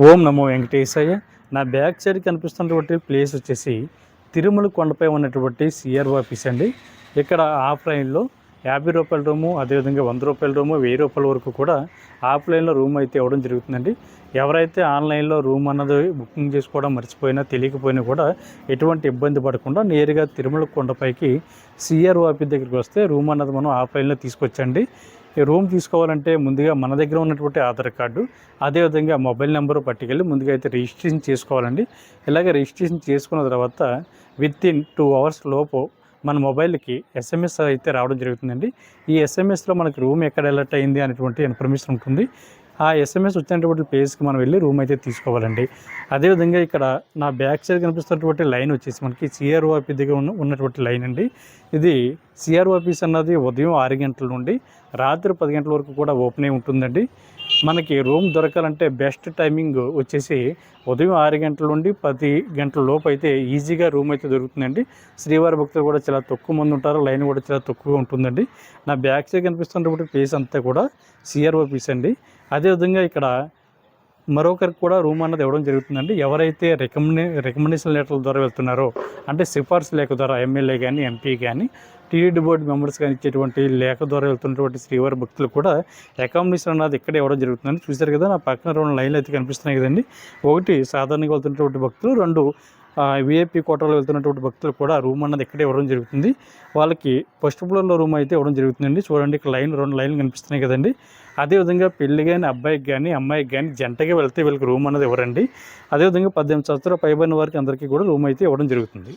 ఓం నమో వెంకటేశయ్య. నా back side కనిపిస్తున్నటువంటి place వచ్చేసి తిరుమల కొండపై ఉన్నటువంటి సిఆర్ఓ ఆఫీస్ అండి. ఇక్కడ ఆఫ్లైన్లో రూ. 50 రూము, అదేవిధంగా రూ. 100 రూము, రూ. 1000 వరకు కూడా ఆఫ్లైన్లో రూమ్ అయితే ఇవ్వడం జరుగుతుందండి. ఎవరైతే ఆన్లైన్లో రూమ్ అన్నది బుకింగ్ చేసుకోవడం మర్చిపోయినా తెలియకపోయినా కూడా ఎటువంటి ఇబ్బంది పడకుండా నేరుగా తిరుమల కొండపైకి సిఆర్ఓ ఆఫీస్ దగ్గరికి వస్తే రూమ్ అన్నది మనం ఆఫ్లైన్లో తీసుకొచ్చండి. ఈ రూమ్ తీసుకోవాలంటే ముందుగా మన దగ్గర ఉన్నటువంటి ఆధార్ కార్డు, అదేవిధంగా మొబైల్ నెంబరు పట్టుకెళ్ళి ముందుగా అయితే రిజిస్ట్రేషన్ చేసుకోవాలండి. ఇలాగే రిజిస్ట్రేషన్ చేసుకున్న తర్వాత వితిన్ 2 అవర్స్ లోపు మన మొబైల్కి ఎస్ఎంఎస్ అయితే రావడం జరుగుతుందండి. ఈ ఎస్ఎంఎస్లో మనకి రూమ్ ఎక్కడ అలర్ట్ అయింది అనేటువంటి ఇన్ఫర్మేషన్ ఉంటుంది. ఆ ఎస్ఎంఎస్ వచ్చినటువంటి ప్లేస్కి మనం వెళ్ళి రూమ్ అయితే తీసుకోవాలండి. అదేవిధంగా ఇక్కడ నా బ్యాక్ సైడ్ కనిపిస్తున్నటువంటి లైన్ వచ్చేసి మనకి సిఆర్ఓ ఆఫీస్ దగ్గర ఉన్నటువంటి లైన్ అండి. ఇది సిఆర్ఓ ఆఫీస్ అన్నది ఉదయం 6 గంటల నుండి రాత్రి 10 గంటల వరకు కూడా ఓపెన్ అయి ఉంటుందండి. మనకి రూమ్ దొరకాలంటే బెస్ట్ టైమింగ్ వచ్చేసి ఉదయం 6 గంటల నుండి 10 గంటల లోపు అయితే ఈజీగా రూమ్ అయితే దొరుకుతుందండి. శ్రీవారి భక్తులు కూడా చాలా తక్కువ మంది ఉంటారు, లైన్ కూడా చాలా తక్కువగా ఉంటుందండి. నా బ్యాక్ సైడ్ కనిపిస్తున్నటువంటి ప్లేస్ అంతా కూడా సిఆర్ఓ ఆఫీస్ అండి. అదేవిధంగా ఇక్కడ మరొకరికి కూడా రూమ్ అన్నది ఇవ్వడం జరుగుతుందండి. ఎవరైతే రికమెండేషన్ లెటర్ల ద్వారా వెళ్తున్నారో, అంటే సిఫార్సు లేఖ ద్వారా ఎమ్మెల్యే కానీ, ఎంపీ కానీ, టీడీడీ బోర్డు మెంబర్స్ కానీ ఇచ్చేటువంటి లేఖ ద్వారా వెళ్తున్నటువంటి శ్రీవారి భక్తులు కూడా అకామిడేషన్ అన్నది ఇక్కడే ఇవ్వడం జరుగుతుందండి. చూశారు కదా, నా పక్కన 2 లైన్లు అయితే కనిపిస్తున్నాయి కదండి. ఒకటి సాధారణంగా వెళ్తున్నటువంటి భక్తులు, 2 విఐపి కోటాలో వెళ్తున్నటువంటి భక్తులు కూడా రూమ్ అన్నది ఇక్కడే ఇవ్వడం జరుగుతుంది. వాళ్ళకి ఫస్ట్ ఫ్లోర్లో రూమ్ అయితే ఇవ్వడం జరుగుతుందండి. చూడండి, ఇక్కడ 2 లైన్లు కనిపిస్తున్నాయి కదండి. అదేవిధంగా పెళ్లి కానీ అబ్బాయికి కానీ అమ్మాయికి కానీ జంటగా వెళ్తే వీళ్ళకి రూమ్ అన్నది ఇవ్వరండి. అదేవిధంగా 18 సంవత్సరాలు పైబడిన వారికి అందరికీ కూడా రూమ్ అయితే ఇవ్వడం జరుగుతుంది.